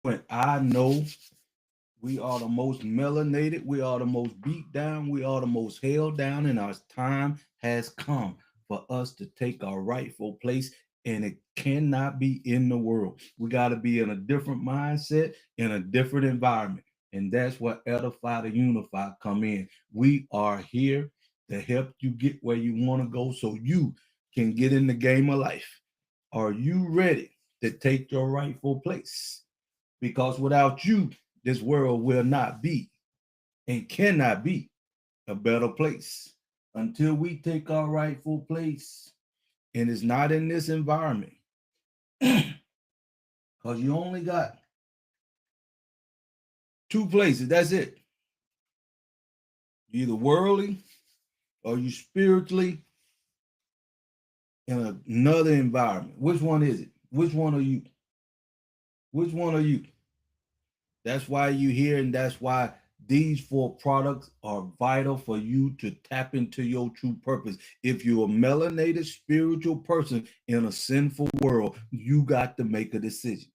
And I know we are the most melanated, we are the most beat down, we are the most held down, and our time has come for us to take our rightful place. And it cannot be in the world. We got to be in a different mindset, in a different environment. And that's where Edify to Unify come in. We are here to help you get where you want to go so you can get in the game of life. Are you ready to take your rightful place? Because without you, this world will not be and cannot be a better place until we take our rightful place. And it's not in this environment because you only got two places. That's it. You're either worldly or you spiritually in another environment. Which one is it? Which one are you? Which one are you? That's why you here, and that's why these four products are vital for you to tap into your true purpose. If you're a melanated spiritual person in a sinful world, you got to make a decision.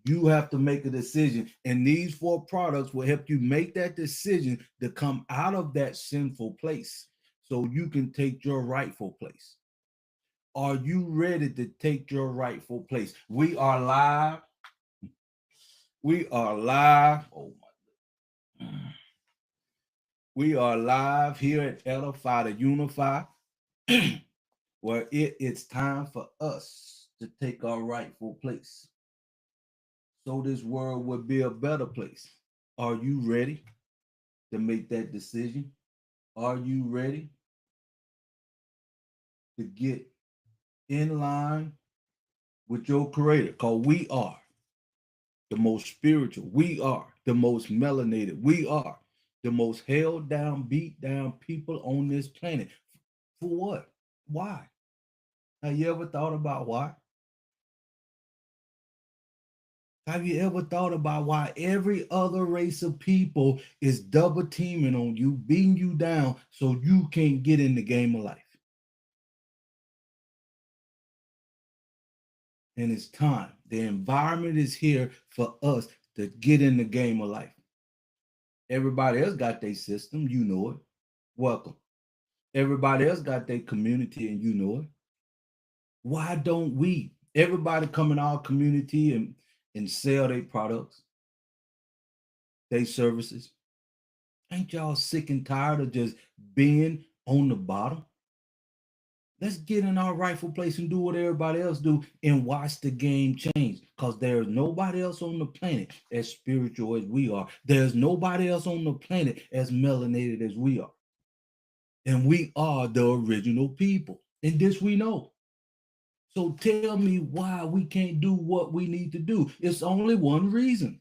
You have to make a decision, and these four products will help you make that decision to come out of that sinful place so you can take your rightful place. Are you ready to take your rightful place? We are live. We are live. Oh my. We are live here at Edify to Unify, where it's time for us to take our rightful place so this world will be a better place. Are you ready to make that decision? Are you ready to get in line with your creator? Because we are the most spiritual. We are the most melanated. We are the most held down, beat down people on this planet. For what? Why? Have you ever thought about why? Have you ever thought about why every other race of people is double teaming on you, beating you down so you can't get in the game of life? And it's time. The environment is here for us to get in the game of life. Everybody else got their system, you know it. Welcome. Everybody else got their community, and you know it. Why don't we? Everybody come in our community and sell their products, their services. Ain't y'all sick and tired of just being on the bottom? Let's get in our rightful place and do what everybody else do and watch the game change. Because there's nobody else on the planet as spiritual as we are. There's nobody else on the planet as melanated as we are. And we are the original people. And this we know. So tell me why we can't do what we need to do. It's only one reason.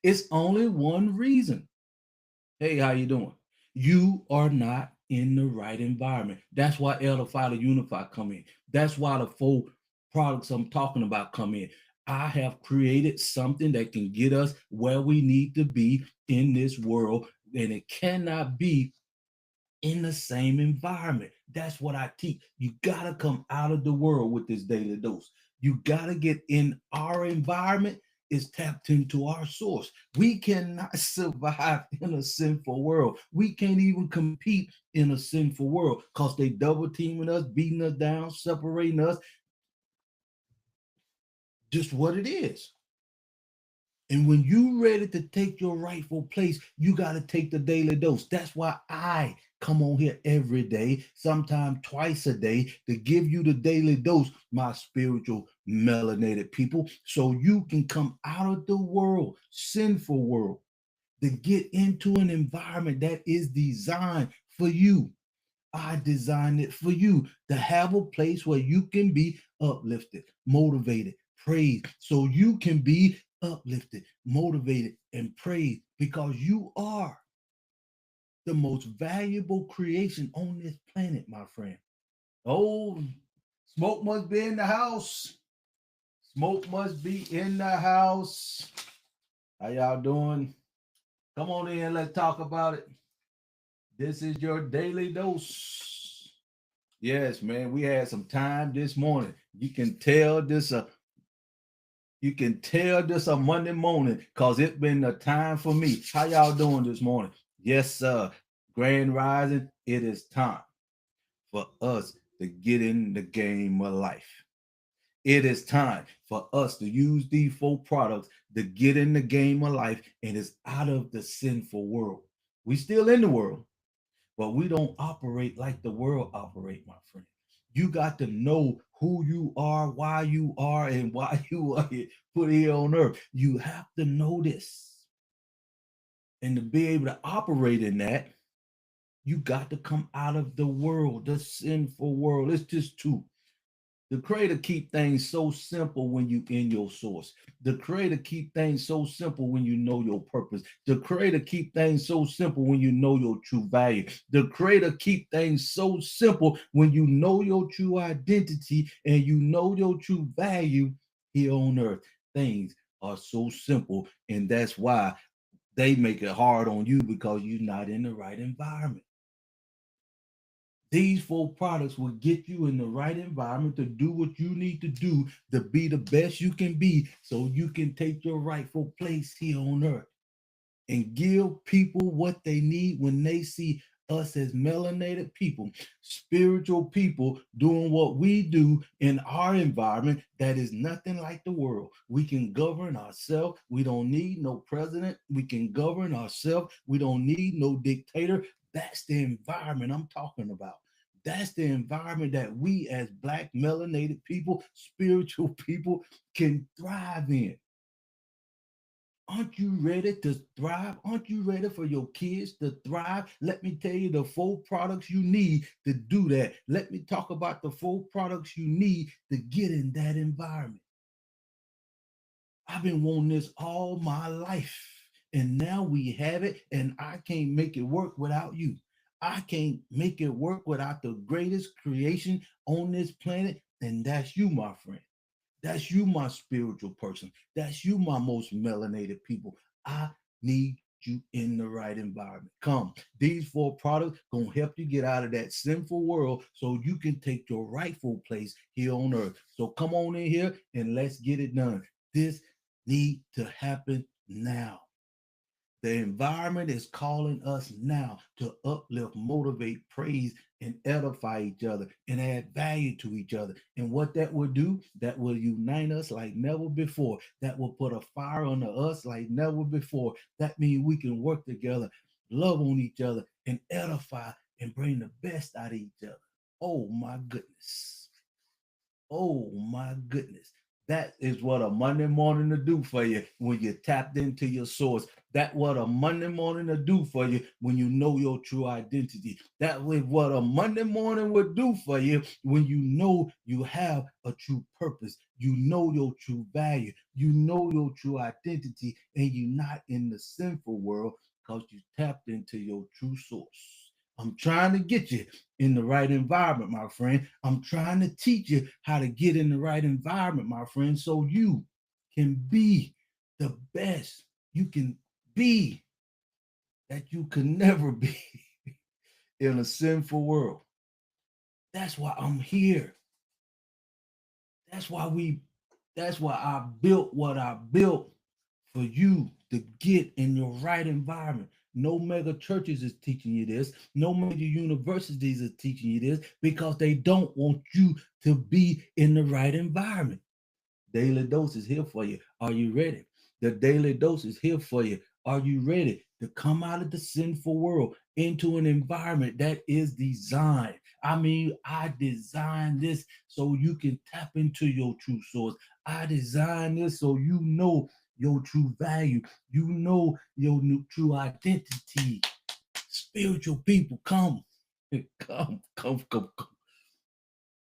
It's only one reason. Hey, how you doing? You are not in the right environment. That's why Edify to Unify come in. That's why the four products I'm talking about come in. I have created something that can get us where we need to be in this world, and it cannot be in the same environment. That's what I teach. You got to come out of the world with this daily dose. You got to get in our environment is tapped into our source. We cannot survive in a sinful world. We can't even compete in a sinful world because they double teaming us, beating us down, separating us. Just what it is. And when you ready to take your rightful place, you got to take the daily dose. That's why I come on here every day, sometimes twice a day, to give you the daily dose, my spiritual melanated people, so you can come out of the world, sinful world, to get into an environment that is designed for you. I designed it for you to have a place where you can be uplifted, motivated, praised, so you can be uplifted, motivated, and praised because you are the most valuable creation on this planet, my friend. Oh, smoke must be in the house. Smoke must be in the house. How y'all doing? Come on in, let's talk about it. This is your daily dose. Yes, man, we had some time this morning. You can tell this You can tell this a Monday morning because it's been a time for me. How y'all doing this morning? Yes, sir. Grand Rising, it is time for us to get in the game of life. It is time for us to use these four products to get in the game of life and it's out of the sinful world. We still in the world, but we don't operate like the world operate, my friend. You got to know who you are, why you are, and why you are put here on earth. You have to know this. And to be able to operate in that, you got to come out of the world, the sinful world. It's just too. The creator keep things so simple when you in your source. The creator keep things so simple when you know your purpose. The creator keep things so simple when you know your true value. The creator keep things so simple when you know your true identity and you know your true value here on earth. Things are so simple, and that's why they make it hard on you because you're not in the right environment. These four products will get you in the right environment to do what you need to do to be the best you can be so you can take your rightful place here on earth and give people what they need when they see us as melanated people, spiritual people doing what we do in our environment that is nothing like the world. We can govern ourselves. We don't need no president. We can govern ourselves. We don't need no dictator. That's the environment I'm talking about. That's the environment that we as black melanated people, spiritual people can thrive in. Aren't you ready to thrive? Aren't you ready for your kids to thrive? Let me tell you the four products you need to do that. Let me talk about the four products you need to get in that environment. I've been wanting this all my life, and now we have it, and I can't make it work without you. I can't make it work without the greatest creation on this planet, and that's you, my friend. That's you, my spiritual person. That's you, my most melanated people. I need you in the right environment. Come, these four products gonna help you get out of that sinful world so you can take your rightful place here on earth. So come on in here and let's get it done. This need to happen now. The environment is calling us now to uplift, motivate, praise, and edify each other and add value to each other. And what that will do, that will unite us like never before. That will put a fire under us like never before. That means we can work together, love on each other, and edify and bring the best out of each other. Oh my goodness. Oh my goodness. That is what a Monday morning to do for you when you tapped into your source. That what a Monday morning to do for you when you know your true identity. That is what a Monday morning would do for you when you know you have a true purpose. You know your true value. You know your true identity, and you're not in the sinful world because you tapped into your true source. I'm trying to get you in the right environment, my friend. I'm trying to teach you how to get in the right environment, my friend, so you can be the best you can be that you can never be in a sinful world. That's why I'm here. That's why that's why I built what I built for you to get in your right environment. No mega churches is teaching you this. No major universities is teaching you this because they don't want you to be in the right environment. Daily dose is here for you. Are you ready? The daily dose is here for you. Are you ready to come out of the sinful world into an environment that is designed? I mean, I designed this so you can tap into your true source. I designed this so you know your true value. You know your new true identity. Spiritual people, come, come,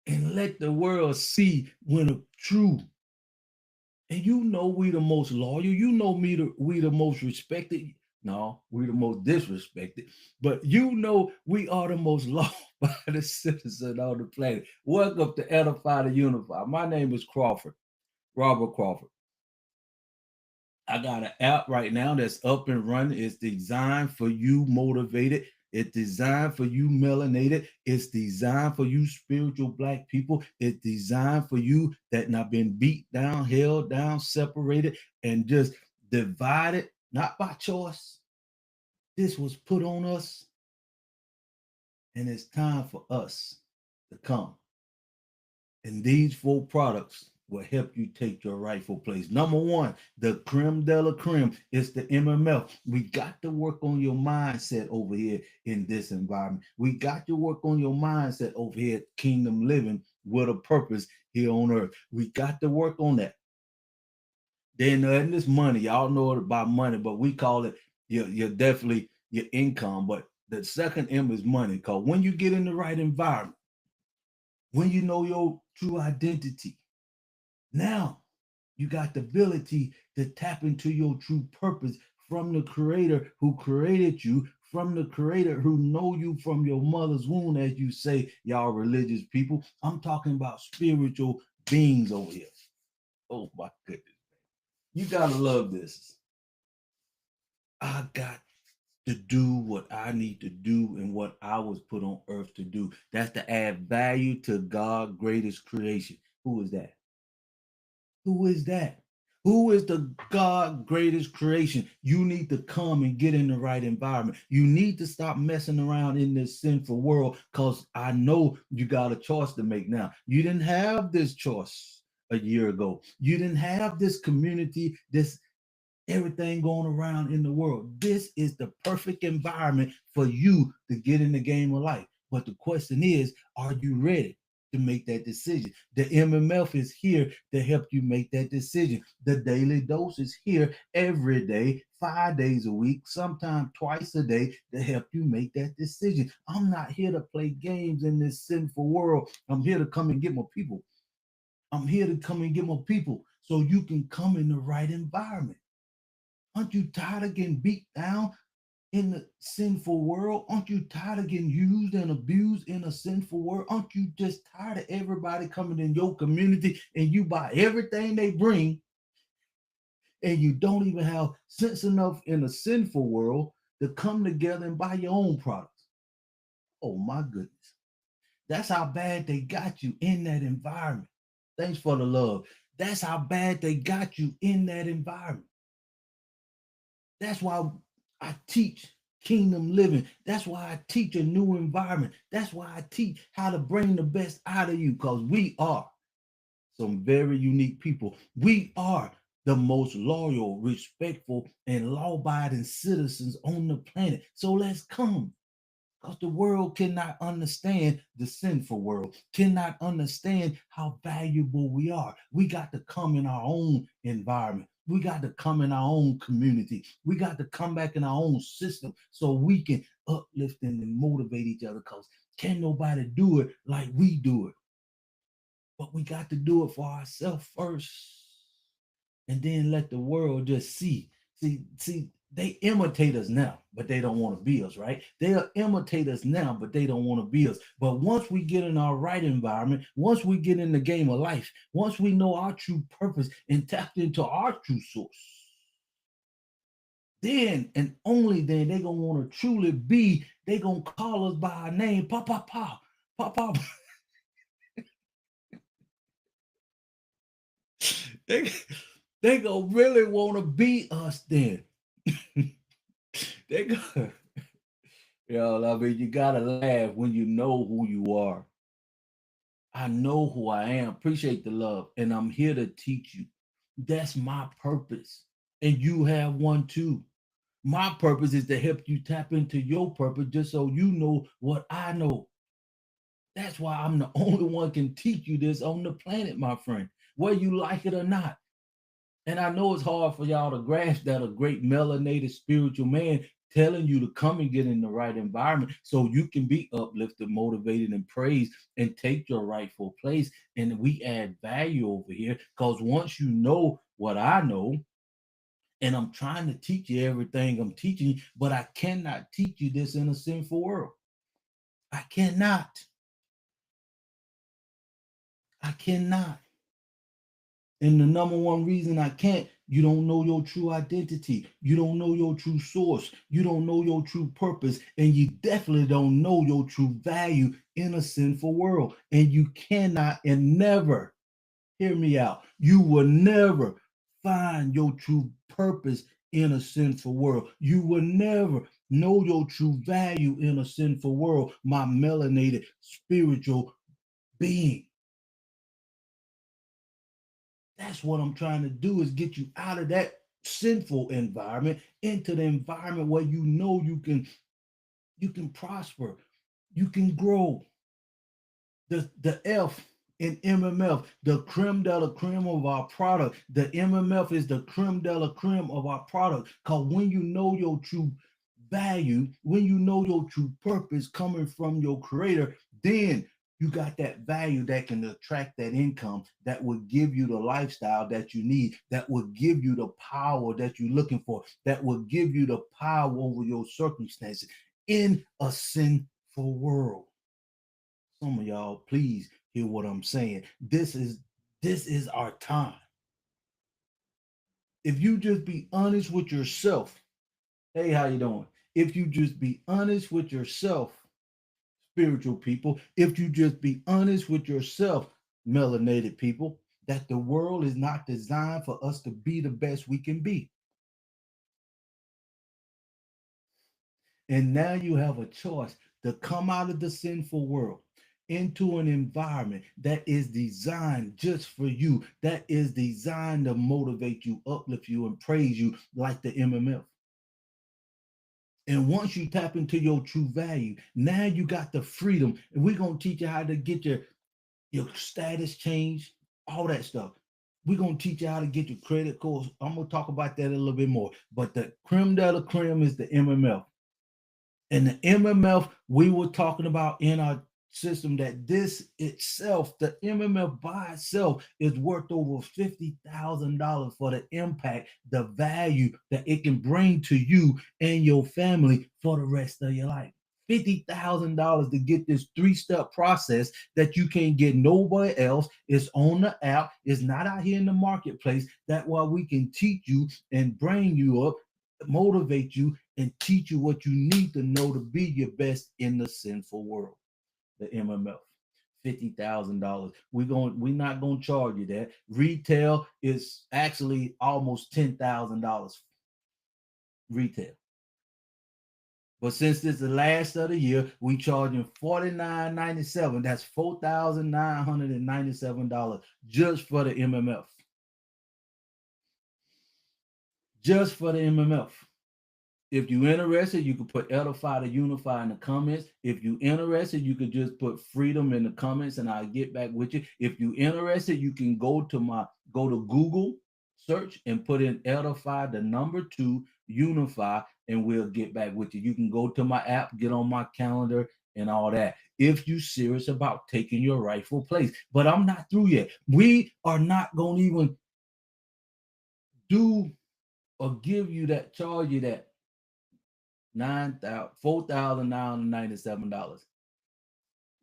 and let the world see when a true and you know we the most loyal. You know we the most respected. No, we the most disrespected. But you know we are the most loved by the citizen on the planet. Welcome to Edify the Unify. My name is Crawford, Robert Crawford. I got an app right now that's up and running. It's designed for you, motivated. It's designed for you melanated. It's designed for you spiritual black people. It's designed for you that not been beat down, held down, separated, and just divided, not by choice. This was put on us, and it's time for us to come. And these 4 products will help you take your rightful place. Number 1, the creme de la creme is the MMF. We got to work on your mindset over here in this environment. We got to work on your mindset over here at Kingdom Living with a purpose here on earth. We got to work on that. Then and this money, y'all know it about money, but we call it your definitely your income. But the second M is money, because when you get in the right environment, when you know your true identity, now you got the ability to tap into your true purpose from the creator who created you, from the creator who know you from your mother's womb, as you say, y'all religious people. I'm talking about spiritual beings over here. Oh my goodness. You gotta love this. I got to do what I need to do and what I was put on earth to do. That's to add value to God's greatest creation. Who is that? Who is that? Who is the God greatest creation? You need to come and get in the right environment. You need to stop messing around in this sinful world, because I know you got a choice to make now. You didn't have this choice a year ago. You didn't have this community, this everything going around in the world. This is the perfect environment for you to get in the game of life. But the question is, are you ready to make that decision? The MMF is here to help you make that decision. The daily dose is here every day, 5 days a week, sometimes twice a day, to help you make that decision. I'm not here to play games in this sinful world. I'm here to come and get my people. I'm here to come and get my people so you can come in the right environment. Aren't you tired of getting beat down in the sinful world? Aren't you tired of getting used and abused in a sinful world? Aren't you just tired of everybody coming in your community and you buy everything they bring, and you don't even have sense enough in a sinful world to come together and buy your own products? Oh my goodness. That's how bad they got you in that environment. Thanks for the love. That's how bad they got you in that environment. That's why I teach kingdom living. That's why I teach a new environment. That's why I teach how to bring the best out of you, because we are some very unique people. We are the most loyal, respectful, and law-abiding citizens on the planet. So let's come. Because the world cannot understand, the sinful world cannot understand how valuable we are. We got to come in our own environment. We got to come in our own community. We got to come back in our own system so we can uplift and motivate each other, because can nobody do it like we do it. But we got to do it for ourselves first, and then let the world just see. See, they imitate us now, but they don't want to be us, right? They'll imitate us now, but they don't want to be us. But once we get in our right environment, once we get in the game of life, once we know our true purpose and tap into our true source, then and only then they gonna want to truly be. They gonna call us by our name, pa pa pa, pa pa. they they gonna really want to be us then. They go, I mean, you gotta laugh when you know who you are. I know who I am. Appreciate the love, and I'm here to teach you. That's my purpose, and you have one too. My purpose is to help you tap into your purpose, just so you know what I know. That's why I'm the only one can teach you this on the planet, my friend, whether you like it or not. And I know it's hard for y'all to grasp that a great melanated spiritual man telling you to come and get in the right environment so you can be uplifted, motivated, and praised and take your rightful place. And we add value over here, because once you know what I know, and I'm trying to teach you everything I'm teaching you, but I cannot teach you this in a sinful world. I cannot. I cannot. And the number one reason I can't, you don't know your true identity. You don't know your true source. You don't know your true purpose. And you definitely don't know your true value in a sinful world. And you cannot and never, hear me out, you will never find your true purpose in a sinful world. You will never know your true value in a sinful world, my melanated spiritual being. That's what I'm trying to do, is get you out of that sinful environment into the environment where you can prosper, you can grow. The F in MMF, the creme de la creme of our product. The MMF is the creme de la creme of our product. Because when you know your true value, when you know your true purpose coming from your creator, then you got that value that can attract that income that will give you the lifestyle that you need, that will give you the power that you're looking for, that will give you the power over your circumstances in a sinful world. Some of y'all, please hear what I'm saying. This is our time. If you just be honest with yourself, hey, how you doing? If you just be honest with yourself, spiritual people, if you just be honest with yourself, melanated people, that the world is not designed for us to be the best we can be. And now you have a choice to come out of the sinful world into an environment that is designed just for you, that is designed to motivate you, uplift you, and praise you like the MMF. And once you tap into your true value, now you got the freedom. And we're going to teach you how to get your status changed, all that stuff. We're going to teach you how to get your credit scores. I'm going to talk about that a little bit more. But the creme de la creme is the MMF. And the MMF we were talking about in our system, that this itself, the MMF by itself, is worth over $50,000 for the impact, the value that it can bring to you and your family for the rest of your life. $50,000 to get this three-step process that you can't get nowhere else. It's on the app. It's not out here in the marketplace. That's why we can teach you and bring you up, motivate you, and teach you what you need to know to be your best in the sinful world. The MMF. $50,000. We're not gonna charge you that. Retail is actually almost $10,000 retail. But since this is the last of the year, we charging $49.97. That's $4,997 just for the MMF. Just for the MMF. If you're interested, you can put edify to unify in the comments. If you're interested, you could just put freedom in the comments and I'll get back with you. If you're interested, you can go to Google search and put in edify, the number 2, unify, and we'll get back with you. You can go to my app, get on my calendar and all that, if you're serious about taking your rightful place. But I'm not through yet. We are not going to even do or give you that, charge you that $4,997.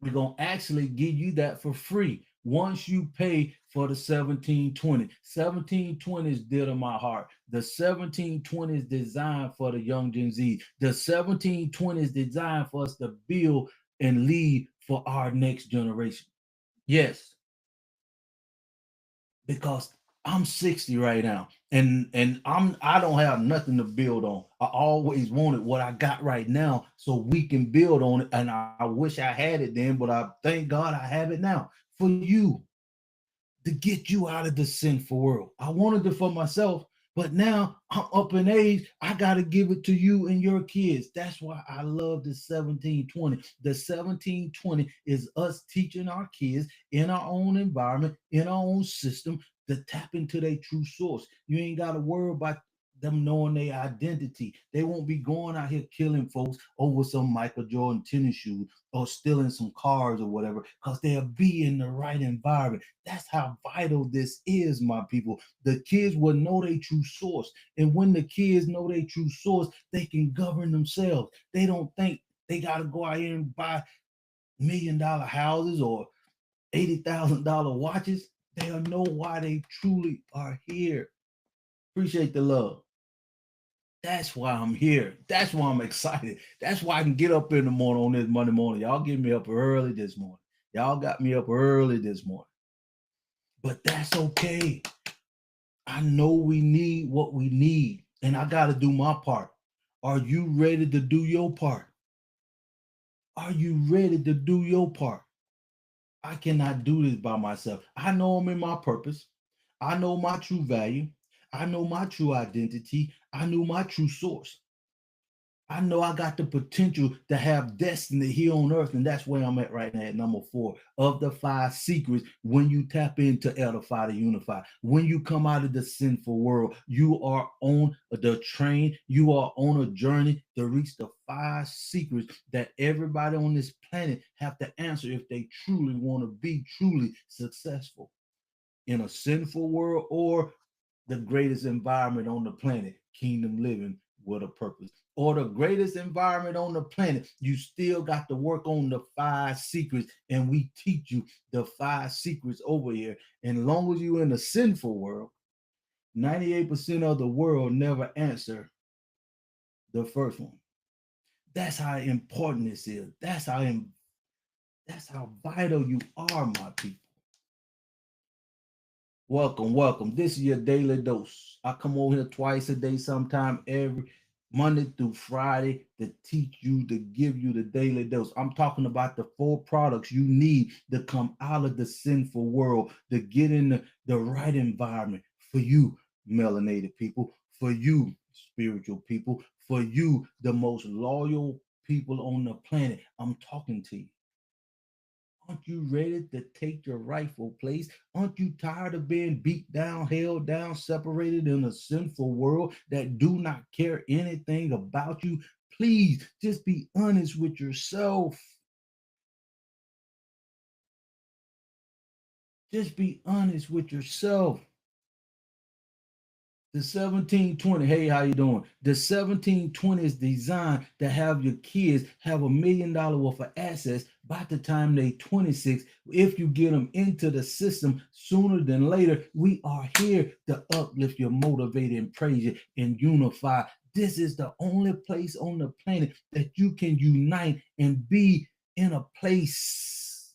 We're gonna actually give you that for free once you pay for the 1720. 1720 is dear to my heart. The 1720 is designed for the young Gen Z. The 1720 is designed for us to build and lead for our next generation. Yes, because I'm 60 right now, and I don't have nothing to build on. I always wanted what I got right now, so we can build on it. And I wish I had it then, but I thank God I have it now for you, to get you out of the sinful world. I wanted it for myself, but now I'm up in age. I got to give it to you and your kids. That's why I love the 1720. The 1720 is us teaching our kids in our own environment, in our own system, to tap into their true source. You ain't got to worry about them knowing their identity. They won't be going out here killing folks over some Michael Jordan tennis shoes or stealing some cars or whatever, because they'll be in the right environment. That's how vital this is, my people. The kids will know their true source. And when the kids know their true source, they can govern themselves. They don't think they got to go out here and buy $1 million houses or $80,000 watches. They'll know why they truly are here. Appreciate the love. That's why I'm here. That's why I'm excited. That's why I can get up in the morning on this Monday morning. Y'all get me up early this morning. Y'all got me up early this morning. But that's okay. I know we need what we need, and I got to do my part. Are you ready to do your part? Are you ready to do your part? I cannot do this by myself. I know I'm in my purpose. I know my true value. I know my true identity. I know my true source. I know I got the potential to have destiny here on earth, and that's where I'm at right now at number 4 of the 5 secrets. When you tap into edify to unify, when you come out of the sinful world, you are on the train, you are on a journey to reach the 5 secrets that everybody on this planet have to answer if they truly want to be truly successful in a sinful world or the greatest environment on the planet, kingdom living with a purpose. Or the greatest environment on the planet, you still got to work on the 5 secrets, and we teach you the 5 secrets over here. And as long as you're in the sinful world, 98% of the world never answer the first one. That's how important this is. That's how vital you are, my people. Welcome, welcome. This is your daily dose. I come over here twice a day, sometime every Monday through Friday, to teach you, to give you the daily dose. I'm talking about the 4 products you need to come out of the sinful world, to get in the right environment for you, melanated people, for you, spiritual people, for you, the most loyal people on the planet. I'm talking to you. Aren't you ready to take your rightful place? Aren't you tired of being beat down, held down, separated in a sinful world that do not care anything about you? Please just be honest with yourself. Just be honest with yourself. The 1720, hey, how you doing? The 1720 is designed to have your kids have $1 million worth of assets by the time they 26. If you get them into the system sooner than later, we are here to uplift you, motivate, and praise you, and unify. This is the only place on the planet that you can unite and be in a place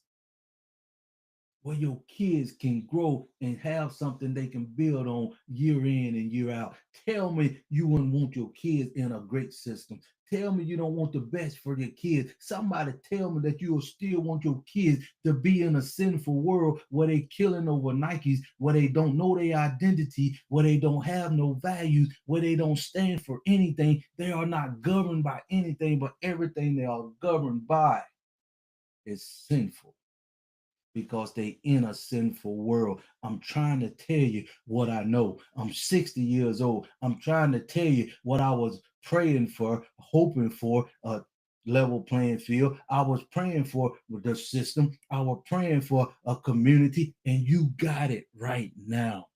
where your kids can grow and have something they can build on year in and year out. Tell me you wouldn't want your kids in a great system. Tell me you don't want the best for your kids. Somebody tell me that you'll still want your kids to be in a sinful world where they killing over Nikes, where they don't know their identity, where they don't have no values, where they don't stand for anything. They are not governed by anything, but everything they are governed by is sinful, because they in a sinful world. I'm trying to tell you what I know. I'm 60 years old. I'm trying to tell you what I was praying for, hoping for a level playing field. I was praying for the system. I was praying for a community, and you got it right now.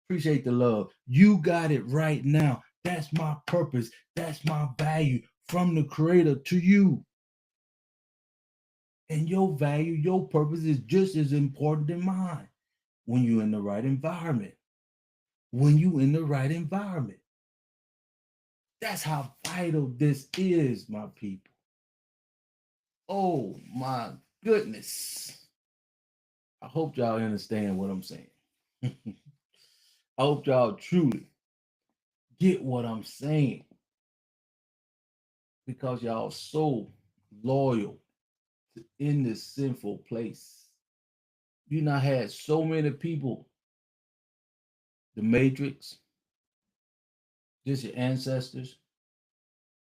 Appreciate the love. You got it right now. That's my purpose. That's my value from the creator to you. And your value, your purpose is just as important than mine when you're in the right environment. When you in the right environment. That's how vital this is, my people. Oh my goodness. I hope y'all understand what I'm saying. I hope y'all truly get what I'm saying, because y'all so loyal to in this sinful place. You not had so many people, the Matrix, just your ancestors,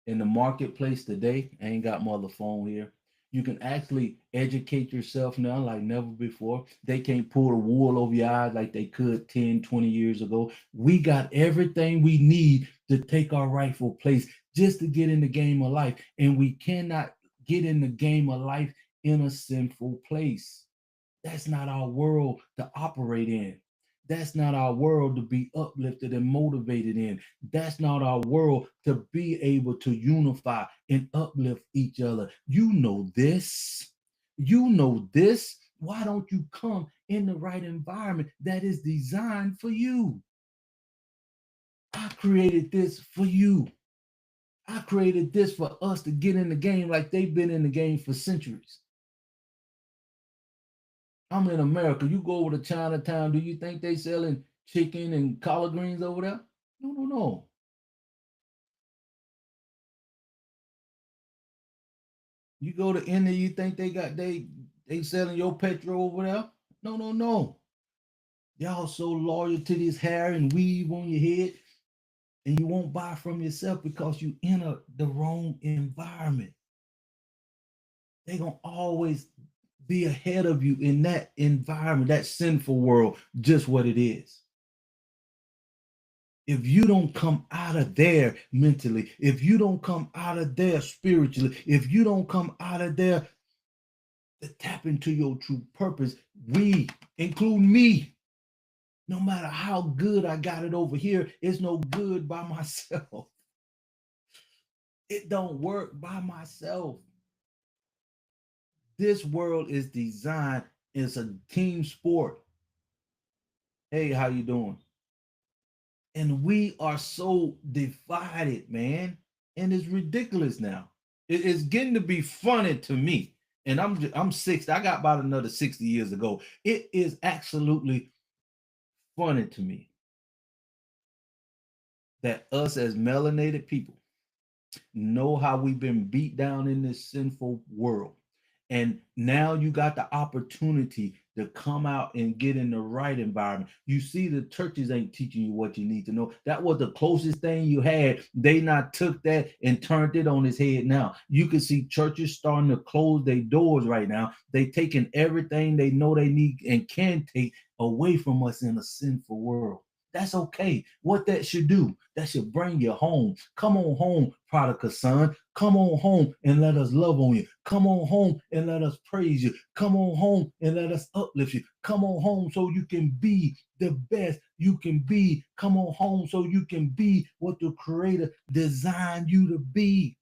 in the marketplace today. I ain't got my other phone here. You can actually educate yourself now like never before. They can't pull the wool over your eyes like they could 10, 20 years ago. We got everything we need to take our rightful place just to get in the game of life. And we cannot get in the game of life in a sinful place. That's not our world to operate in. That's not our world to be uplifted and motivated in. That's not our world to be able to unify and uplift each other. You know this. You know this. Why don't you come in the right environment that is designed for you? I created this for you. I created this for us to get in the game like they've been in the game for centuries. I'm in America. You go over to Chinatown. Do you think they selling chicken and collard greens over there? No, no, no. You go to India, you think they selling your petrol over there? No, no, no. Y'all so loyal to this hair and weave on your head, and you won't buy from yourself because you enter the wrong environment. They gonna always be ahead of you in that environment, that sinful world, just what it is. If you don't come out of there mentally, if you don't come out of there spiritually, if you don't come out of there to tap into your true purpose, we, include me, no matter how good I got it over here, it's no good by myself. It don't work by myself. This world is designed, it's a team sport. Hey, how you doing? And we are so divided, man. And it's ridiculous now. It's getting to be funny to me. And I'm 60. I got about another 60 years ago. It is absolutely funny to me that us as melanated people know how we've been beat down in this sinful world. And now you got the opportunity to come out and get in the right environment. You see, the churches ain't teaching you what you need to know. That was the closest thing you had. They not took that and turned it on its head now. You can see churches starting to close their doors right now. They taking everything they know they need and can take away from us in a sinful world. That's okay. What that should do, that should bring you home. Come on home, prodigal son. Come on home and let us love on you. Come on home and let us praise you. Come on home and let us uplift you. Come on home so you can be the best you can be. Come on home so you can be what the Creator designed you to be.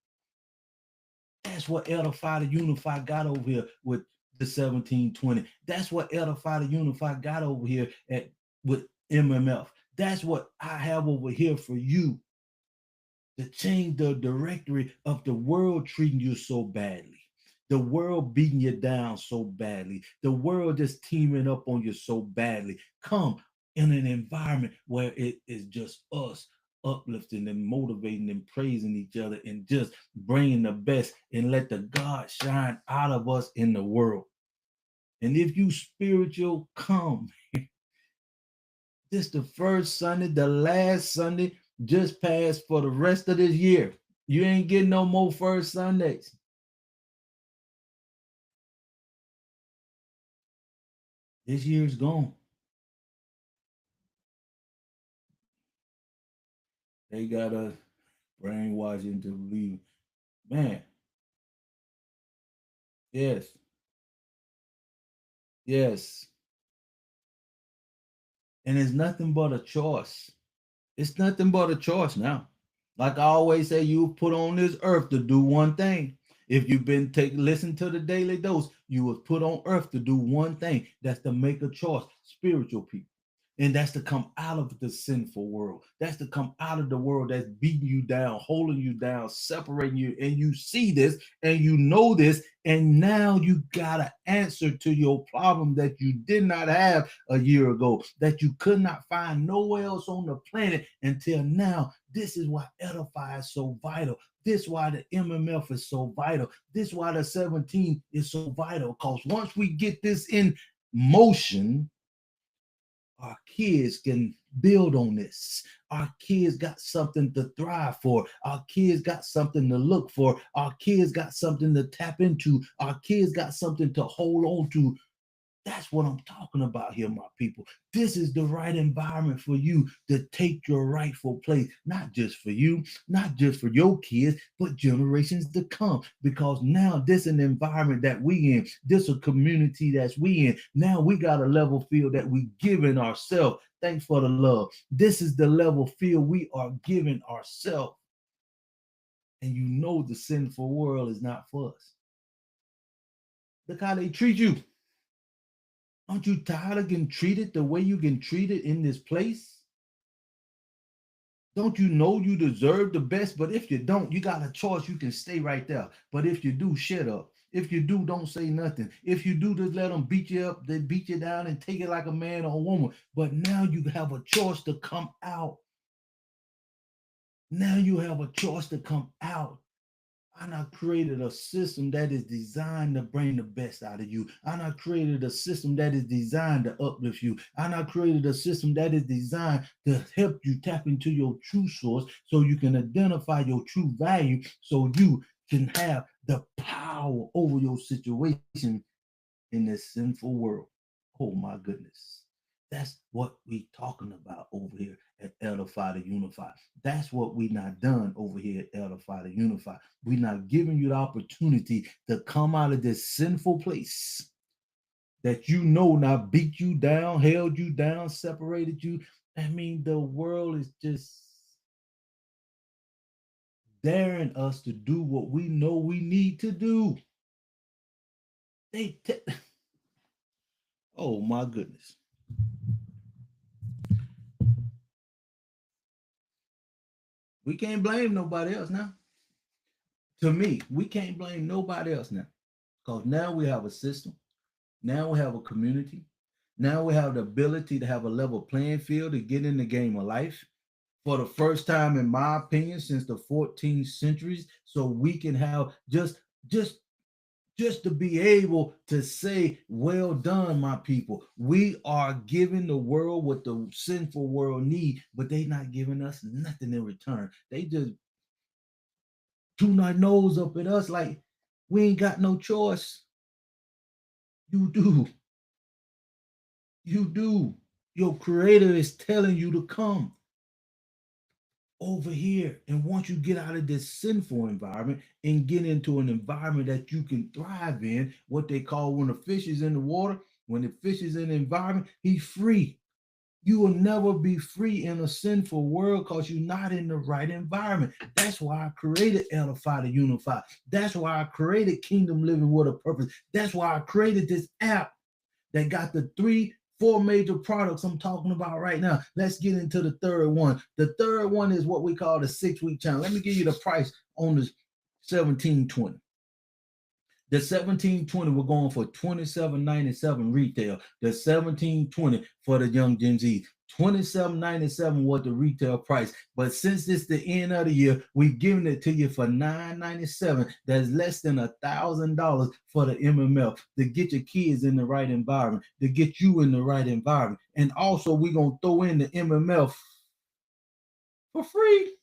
That's what Edify the Unify got over here with the 1720. That's what Edify the Unify got over here at with MMF. That's what I have over here for you, to change the directory of the world treating you so badly, the world beating you down so badly, the world just teaming up on you so badly. Come in an environment where it is just us uplifting and motivating and praising each other and just bringing the best, and let the God shine out of us in the world. And if you spiritual, come. This the first Sunday, the last Sunday just passed for the rest of this year. You ain't getting no more first Sundays. This year's gone. They got us brainwashing to believe. Man, yes, yes. And it's nothing but a choice. It's nothing but a choice now. Like I always say, you were put on this earth to do one thing. If you've been listen to the daily dose, you was put on earth to do one thing. That's to make a choice. Spiritual people. And that's to come out of the sinful world. That's to come out of the world that's beating you down, holding you down, separating you. And you see this and you know this. And now you got an answer to your problem that you did not have a year ago, that you could not find nowhere else on the planet until now. This is why Edify is so vital. This is why the MMF is so vital. This is why the 17 is so vital. Because once we get this in motion, our kids can build on this. Our kids got something to thrive for. Our kids got something to look for. Our kids got something to tap into. Our kids got something to hold on to. That's what I'm talking about here, my people. This is the right environment for you to take your rightful place, not just for you, not just for your kids, but generations to come. Because now this is an environment that we in, this a community that's we in. Now we got a level field that we giving ourselves. Thanks for the love. This is the level field we are giving ourselves. And you know the sinful world is not for us. Look how they treat you. Aren't you tired of getting treated the way you get treated in this place? Don't you know you deserve the best? But if you don't, you got a choice. You can stay right there. But if you do, shut up. If you do, don't say nothing. If you do, just let them beat you up. They beat you down and take it like a man or a woman. But now you have a choice to come out. Now you have a choice to come out. I not created a system that is designed to bring the best out of you. I not created a system that is designed to uplift you. I not created a system that is designed to help you tap into your true source so you can identify your true value so you can have the power over your situation in this sinful world. Oh my goodness. That's what we talking about over here at Edify to Unify. That's what we not done over here at Edify to Unify. We not giving you the opportunity to come out of this sinful place that you know not beat you down, held you down, separated you. I mean, the world is just daring us to do what we know we need to do. Oh my goodness. We can't blame nobody else now. To me, we can't blame nobody else now. Because now we have a system. Now we have a community. Now we have the ability to have a level playing field to get in the game of life for the first time, in my opinion, since the 14th centuries. So we can have just to be able to say, well done, my people. We are giving the world what the sinful world need, but they not giving us nothing in return. They just tune our nose up at us like we ain't got no choice. You do. You do. Your creator is telling you to come over here. And once you get out of this sinful environment and get into an environment that you can thrive in, what they call when the fish is in the water, when the fish is in the environment, he's free. You will never be free in a sinful world because you're not in the right environment. That's why I created Edify to Unify. That's why I created Kingdom Living with a Purpose. That's why I created this app that got the four major products I'm talking about right now. Let's get into the third one. The third one is what we call the 6-week challenge. Let me give you the price on the 1720. The 1720, we're going for $27.97 retail. The 1720 for the young Gen Z. $27.97 was the retail price. But since it's the end of the year, we're giving it to you for $9.97. That's less than $1,000 for the MMF to get your kids in the right environment, to get you in the right environment. And also, we're going to throw in the MMF for free.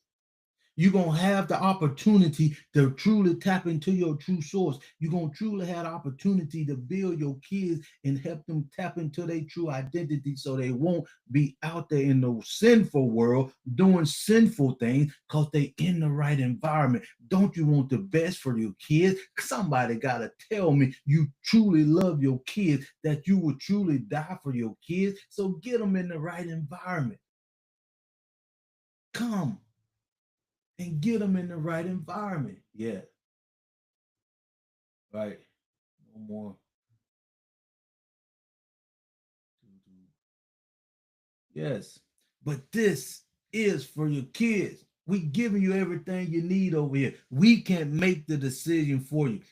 You're going to have the opportunity to truly tap into your true source. You're going to truly have the opportunity to build your kids and help them tap into their true identity so they won't be out there in the sinful world doing sinful things because they in the right environment. Don't you want the best for your kids? Somebody got to tell me you truly love your kids, that you would truly die for your kids. So get them in the right environment. Come and get them in the right environment. Yeah. Right. No more. Yes. But this is for your kids. We giving you everything you need over here. We can't make the decision for you.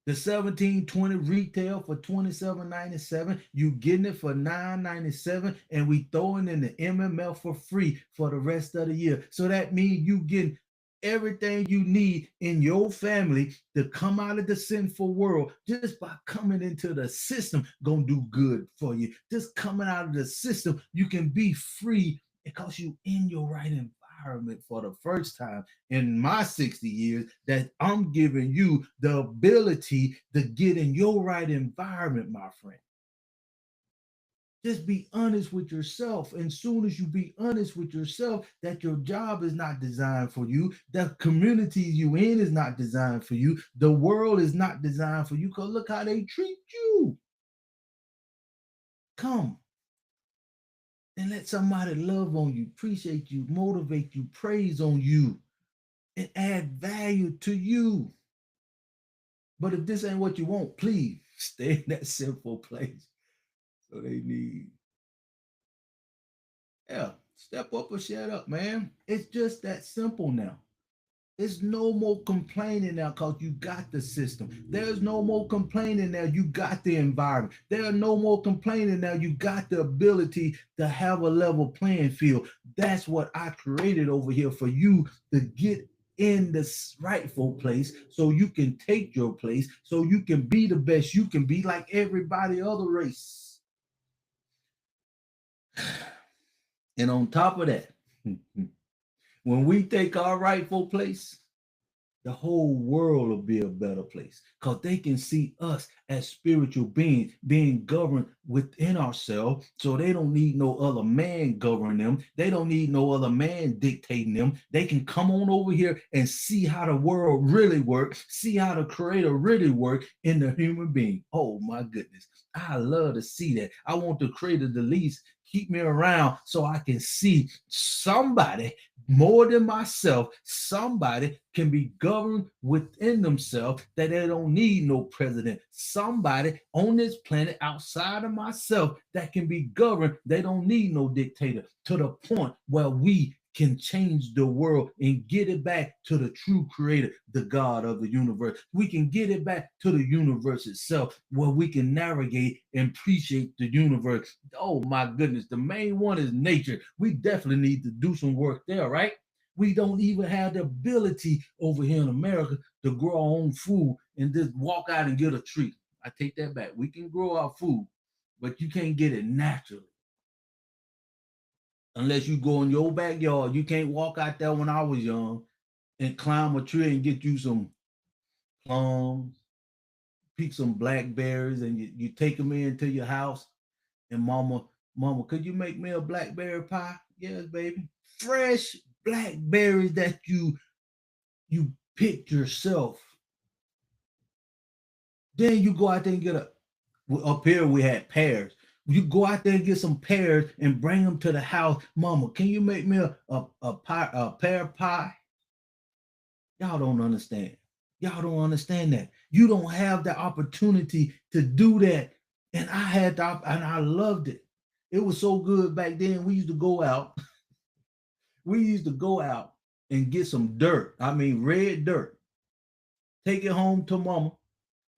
The 1720 retail for $27.97. You getting it for $9.97, and we throwing in the MML for free for the rest of the year. So that means you getting everything you need in your family to come out of the sinful world just by coming into the system. Gonna do good for you. Just coming out of the system, you can be free because you in your right environment for the first time in my 60 years, that I'm giving you the ability to get in your right environment, my friend. Just be honest with yourself. And soon as you be honest with yourself that your job is not designed for you, the community you in is not designed for you, the world is not designed for you, because look how they treat you. Come and let somebody love on you, appreciate you, motivate you, praise on you, and add value to you. But if this ain't what you want, please stay in that simple place. So they need, yeah, step up or shut up, man. It's just that simple now. There's no more complaining now because you got the system. There's no more complaining now. You got the environment. There are no more complaining now. You got the ability to have a level playing field. That's what I created over here for you to get in this rightful place so you can take your place, so you can be the best you can be like everybody other race. And on top of that, when we take our rightful place, the whole world will be a better place because they can see us as spiritual beings being governed within ourselves. So they don't need no other man governing them. They don't need no other man dictating them. They can come on over here and see how the world really works, see how the creator really works in the human being. Oh my goodness. I love to see that. I want the creator to at least keep me around so I can see somebody more than myself. Somebody can be governed within themselves that they don't need no president. Somebody on this planet outside of myself that can be governed. They don't need no dictator, to the point where we can change the world and get it back to the true creator, the God of the universe. We can get it back to the universe itself, where we can navigate and appreciate the universe. Oh my goodness, the main one is nature. We definitely need to do some work there, right? We don't even have the ability over here in America to grow our own food and just walk out and get a tree. I take that back. We can grow our food, but you can't get it naturally unless you go in your backyard. You can't walk out there when I was young and climb a tree and get you some plums, pick some blackberries, and you take them into your house. And mama, could you make me a blackberry pie? Yes, baby. Fresh blackberries that you picked yourself. Then you go out there and get a. Up here we had pears. You go out there and get some pears and bring them to the house. Mama, can you make me a pear pie? Y'all don't understand. Y'all don't understand that. You don't have the opportunity to do that. And I had that, and I loved it. It was so good back then. We used to go out. We used to go out and get some dirt. I mean, red dirt. Take it home to mama.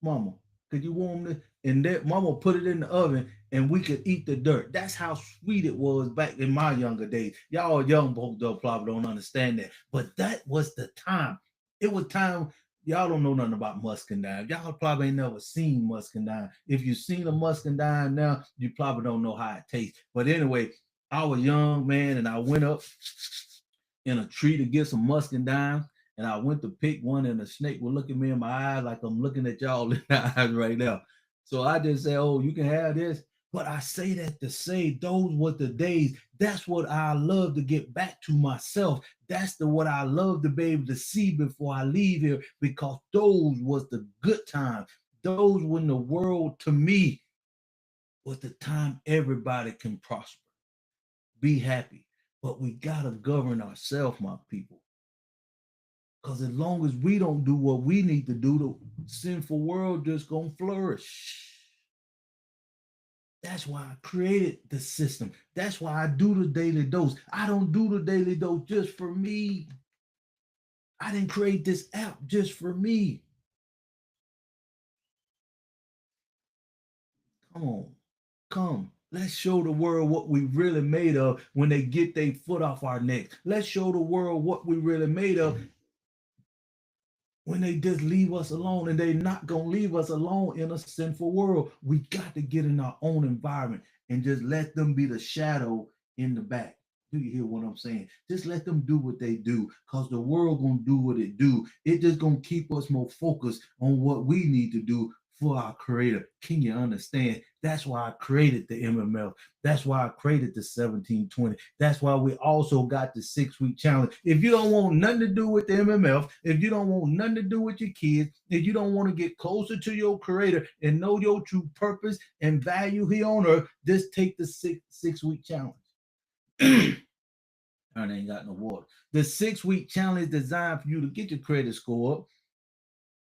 Mama, could you warm this? And that mama put it in the oven and we could eat the dirt. That's how sweet it was back in my younger days. Y'all young folks probably don't understand that. But that was the time. It was time. Y'all don't know nothing about muscadine. Y'all probably ain't never seen muscadine. If you've seen a muscadine now, you probably don't know how it tastes. But anyway, I was young, man, and I went up in a tree to get some muscadine, and I went to pick one, and the snake would look at me in my eyes like I'm looking at y'all in the eyes right now. So I just say, "Oh, you can have this." But I say that to say those were the days. That's what I love to get back to myself. That's what I love to be able to see before I leave here, because those was the good times. Those when the world to me was the time everybody can prosper, be happy. But we gotta govern ourselves, my people. Because as long as we don't do what we need to do, the sinful world just gonna flourish. That's why I created the system. That's why I do the daily dose. I don't do the daily dose just for me. I didn't create this app just for me. Come on, come. Let's show the world what we really made of when they get their foot off our necks. Let's show the world what we really made of when they just leave us alone, and they're not going to leave us alone in a sinful world. We got to get in our own environment and just let them be the shadow in the back. Do you hear what I'm saying? Just let them do what they do, because the world gonna do what it do. It just gonna keep us more focused on what we need to do for our creator. Can you understand? That's why I created the MMF. That's why I created the 1720. That's why we also got the 6-week challenge. If you don't want nothing to do with the MMF, if you don't want nothing to do with your kids, if you don't want to get closer to your creator and know your true purpose and value here on earth, just take the six-week challenge. I ain't got no water. The 6-week challenge is designed for you to get your credit score up,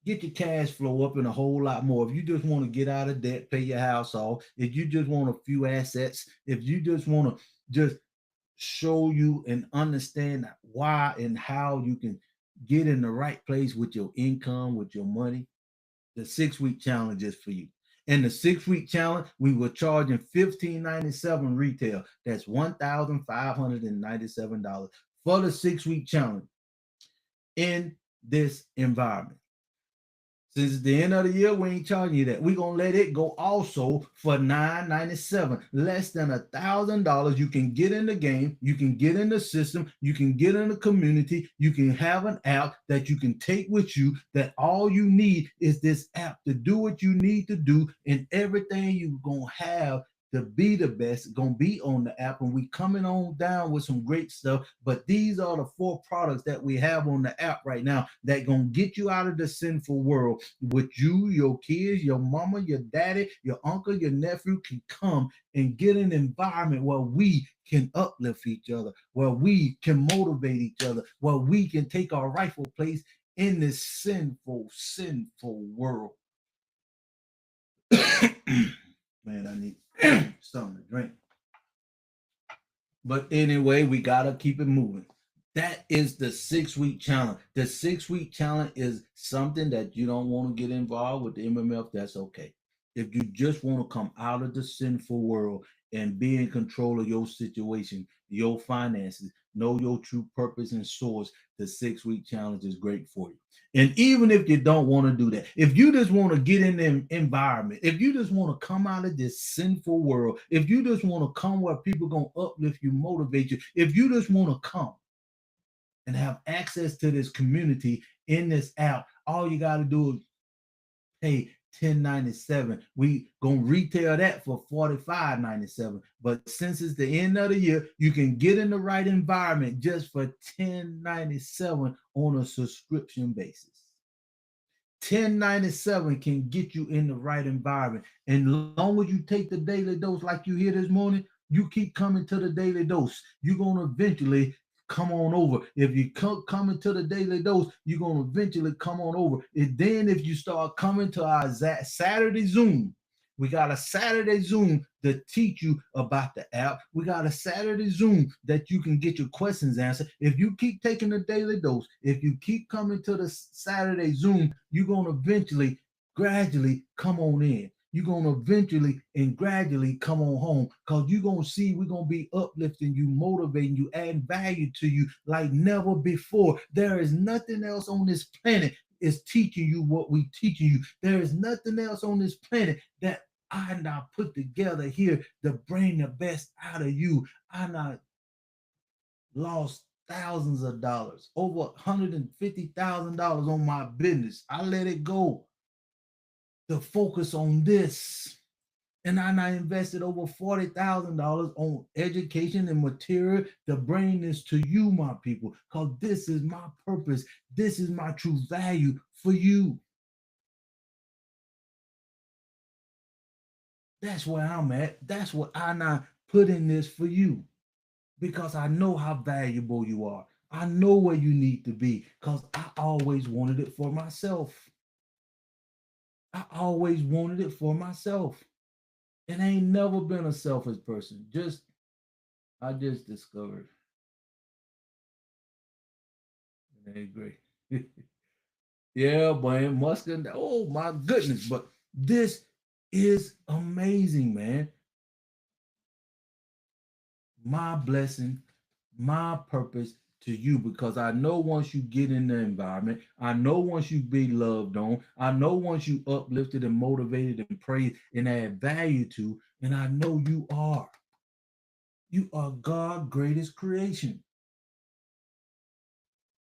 Get your cash flow up and a whole lot more. If you just want to get out of debt, pay your house off, if you just want a few assets, if you just want to just show you and understand why and how you can get in the right place with your income, with your money, the 6 week challenge is for you. And the 6 week challenge, we were charging $15.97 retail. That's $1,597 for the 6 week challenge in this environment. Since the end of the year, we ain't charging you that. We're gonna let it go also for $9.97, less than $1,000. You can get in the game, you can get in the system, you can get in the community, you can have an app that you can take with you. That all you need is this app to do what you need to do, and everything you're gonna have to be the best gonna be on the app. And we coming on down with some great stuff. But these are the 4 products that we have on the app right now that gonna get you out of the sinful world. With you, your kids, your mama, your daddy, your uncle, your nephew can come and get an environment where we can uplift each other, where we can motivate each other, where we can take our rightful place in this sinful world. Man, I need something to drink. But anyway, we gotta keep it moving. That is the 6 week challenge. The 6 week challenge is something that you don't want to get involved with the MMF. That's okay. If you just want to come out of the sinful world and be in control of your situation, your finances, know your true purpose and source, the 6 week challenge is great for you. And even if you don't want to do that, if you just want to get in the environment, if you just want to come out of this sinful world, if you just want to come where people gonna uplift you, motivate you, if you just want to come and have access to this community in this app, all you got to do is pay $10.97. We gonna retail that for $45.97. But since it's the end of the year, you can get in the right environment just for $10.97 on a subscription basis. $10.97 can get you in the right environment. And long as you take the daily dose like you hear this morning, you keep coming to the daily dose. You're gonna eventually come on over. If you come into the daily dose, you're gonna eventually come on over. And then if you start coming to our Saturday Zoom, we got a Saturday Zoom to teach you about the app. We got a Saturday Zoom that you can get your questions answered. If you keep taking the daily dose, if you keep coming to the Saturday Zoom, you're going to eventually, gradually come on in. You're going to eventually and gradually come on home because you're going to see we're going to be uplifting you, motivating you, adding value to you like never before. There is nothing else on this planet is teaching you what we teaching you. There is nothing else on this planet that I now put together here to bring the best out of you. I now lost thousands of dollars, over $150,000 on my business. I let it go to focus on this. And I invested over $40,000 on education and material to bring this to you, my people, because this is my purpose. This is my true value for you. That's where I'm at. That's what I now put in this for you because I know how valuable you are. I know where you need to be because I always wanted it for myself. I always wanted it for myself. And I ain't never been a selfish person. I just discovered. It ain't great. Yeah, man, Muskin. Oh my goodness. But this is amazing, man. My blessing, my purpose to you because I know once you get in the environment, I know once you be loved on, I know once you uplifted and motivated and praised and add value to, and I know you are. You are God's greatest creation.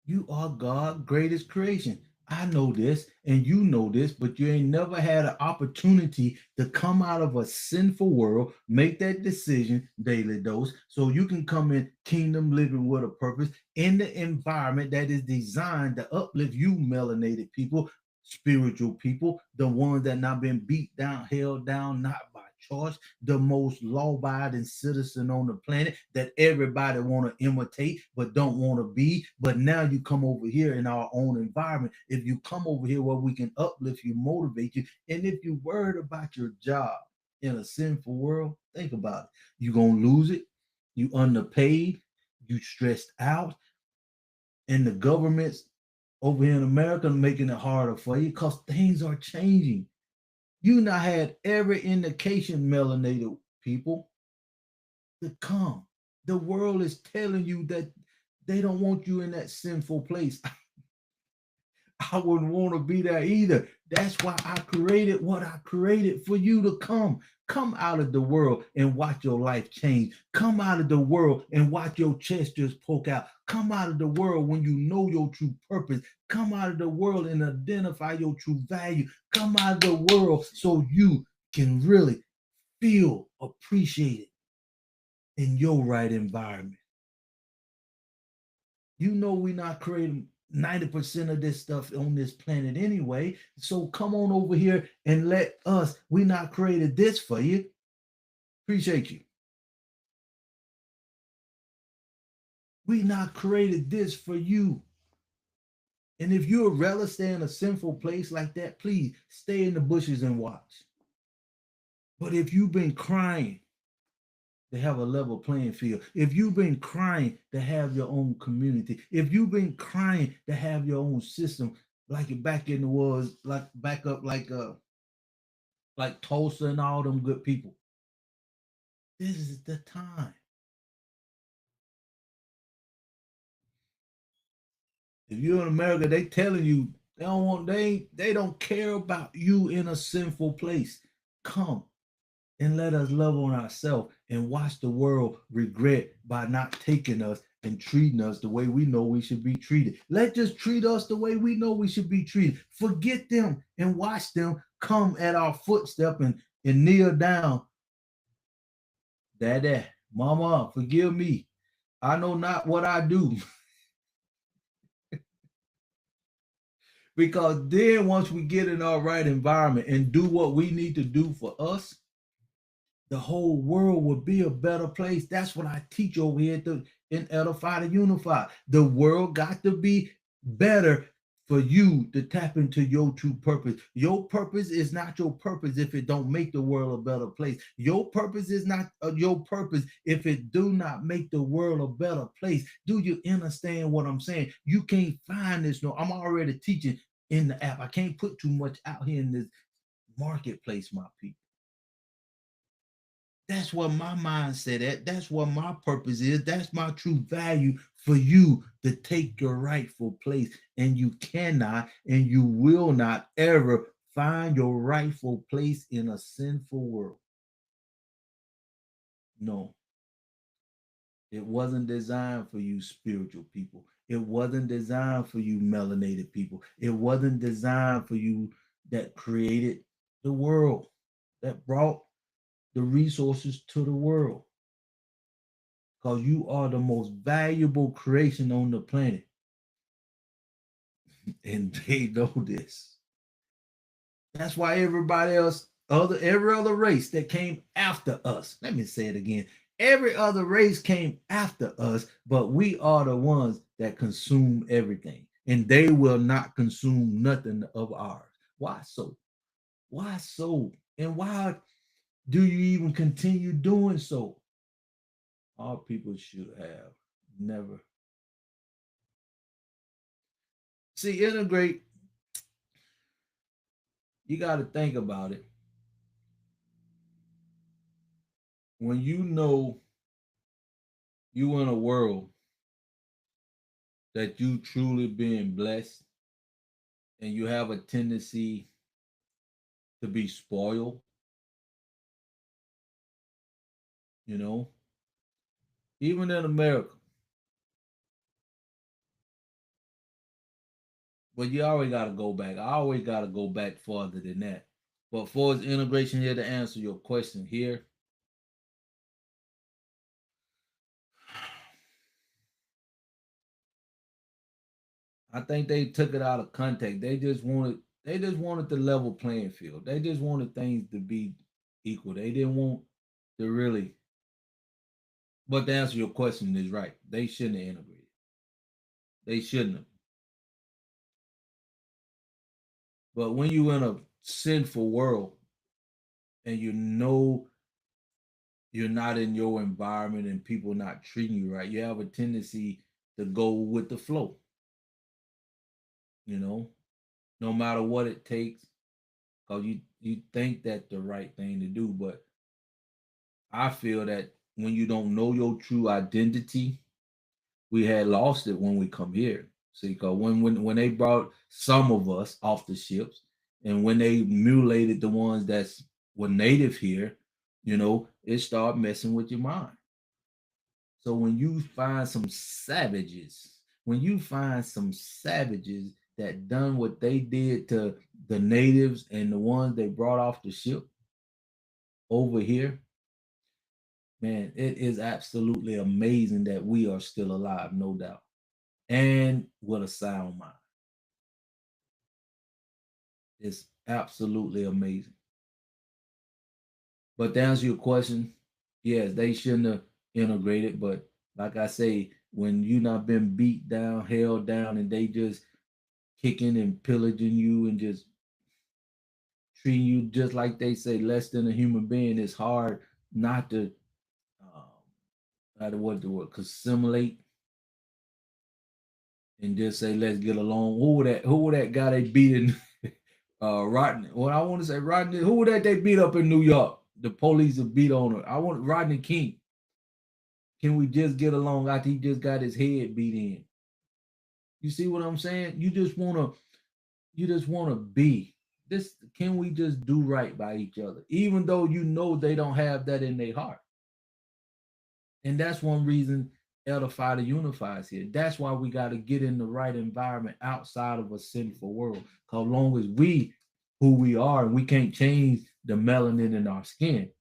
You are God's greatest creation. I know this and you know this, but you ain't never had an opportunity to come out of a sinful world, make that decision, daily dose, so you can come in kingdom living with a purpose in the environment that is designed to uplift you, melanated people, spiritual people, the ones that not been beat down, held down, not by choice, the most law-abiding citizen on the planet that everybody want to imitate but don't want to be. But now you come over here in our own environment. If you come over here where we can uplift you, motivate you, and if you're worried about your job in a sinful world, think about it. You're gonna lose it. You underpaid. You stressed out, and the government's over here in America making it harder for you because things are changing. You now had every indication, melanated people, to come. The world is telling you that they don't want you in that sinful place. I wouldn't want to be there either. That's why I created what I created for you to come. Come out of the world and watch your life change. Come out of the world and watch your chest just poke out. Come out of the world when you know your true purpose. Come out of the world and identify your true value. Come out of the world so you can really feel appreciated in your right environment. You know we're not creating 90% of this stuff on this planet anyway. So come on over here and let us. We not created this for you. Appreciate you. We not created this for you. And if you'd rather stay in a sinful place like that, please stay in the bushes and watch. But if you've been crying to have a level playing field, if you've been crying to have your own community, if you've been crying to have your own system, like it back in the was like back up like Tulsa and all them good people, this is the time. If you're in America, they telling you they don't want they don't care about you in a sinful place. Come and let us love on ourselves and watch the world regret by not taking us and treating us the way we know we should be treated. Let just treat us the way we know we should be treated. Forget them and watch them come at our footstep and kneel down. Daddy, mama, forgive me. I know not what I do. Because then once we get in our right environment and do what we need to do for us, the whole world would be a better place. That's what I teach over here in Edify to Unify. The world got to be better for you to tap into your true purpose. Your purpose is not your purpose if it don't make the world a better place. Your purpose is not your purpose if it do not make the world a better place. Do you understand what I'm saying? You can't find this. No, I'm already teaching in the app. I can't put too much out here in this marketplace, my people. That's what my mindset at. That's what my purpose is. That's my true value for you to take your rightful place. And you cannot and you will not ever find your rightful place in a sinful world. No, it wasn't designed for you spiritual people. It wasn't designed for you melanated people. It wasn't designed for you that created the world, that brought the resources to the world. Because you are the most valuable creation on the planet. And they know this. That's why everybody else, every other race that came after us, let me say it again. Every other race came after us, but we are the ones that consume everything. And they will not consume nothing of ours. Why so? Why so? And why do you even continue doing so? Our people should have never. See, integrate, you got to think about it. When you know you in a world that you truly being blessed and you have a tendency to be spoiled, you know, even in America, but you always got to go back. I always got to go back farther than that. But for its integration here to answer your question here, I think they took it out of context. They just wanted the level playing field. They just wanted things to be equal. They didn't want to really. But to answer your question is right. They shouldn't have integrated. They shouldn't have. But when you in a sinful world and you know you're not in your environment and people not treating you right, you have a tendency to go with the flow, you know, no matter what it takes, because you think that the right thing to do. But I feel that when you don't know your true identity, we had lost it when we come here. See, because when they brought some of us off the ships, and when they mutilated the ones that's were native here, it started messing with your mind. So when you find some savages that done what they did to the natives and the ones they brought off the ship over here, man, it is absolutely amazing that we are still alive, no doubt. And with a sound mind. It's absolutely amazing. But to answer your question, yes, they shouldn't have integrated. But like I say, when you not been beat down, held down, and they just kicking and pillaging you and just treating you just like they say less than a human being, it's hard not to what the word assimilate and just say let's get along. Who that guy they beat in Rodney? Well, I want to say Rodney. Who that they beat up in New York? The police have beat on her. I want Rodney King. Can we just get along after he just got his head beat in? You see what I'm saying? You just wanna be. This can we just do right by each other? Even though they don't have that in their heart. And that's one reason Edify to Unify is here. That's why we got to get in the right environment outside of a sinful world. Because long as we who we are and we can't change the melanin in our skin,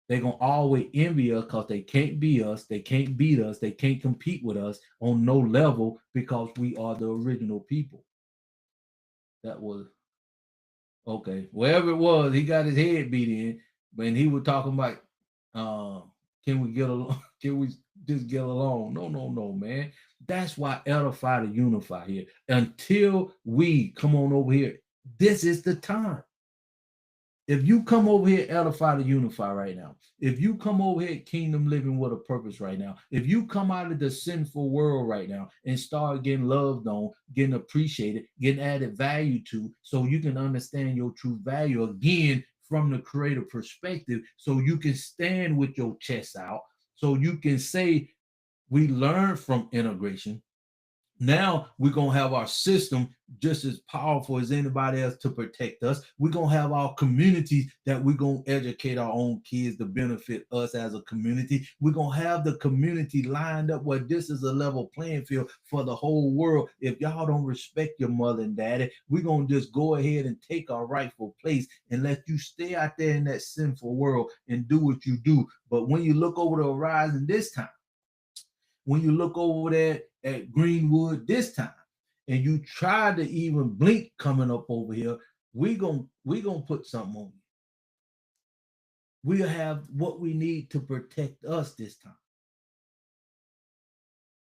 they're gonna always envy us because they can't be us, they can't beat us, they can't compete with us on no level because we are the original people. That was okay. Wherever it was, he got his head beat in, when he was talking about can we get along? Can we just get along? No, no, no, man. That's why Edify to Unify here. Until we come on over here, this is the time. If you come over here, Edify to Unify right now, if you come over here, Kingdom Living with a Purpose right now, if you come out of the sinful world right now and start getting loved on, getting appreciated, getting added value to, so you can understand your true value again from the creative perspective, so you can stand with your chest out, so you can say, we learn from integration. Now we're gonna have our system just as powerful as anybody else to protect us. We're gonna have our communities that we're gonna educate our own kids to benefit us as a community. We're gonna have the community lined up where this is a level playing field for the whole world. If y'all don't respect your mother and daddy, we're gonna just go ahead and take our rightful place and let you stay out there in that sinful world and do what you do. But when you look over the horizon this time, when you look over there at Greenwood this time, and you try to even blink coming up over here, we gonna put something on you. We'll have what we need to protect us this time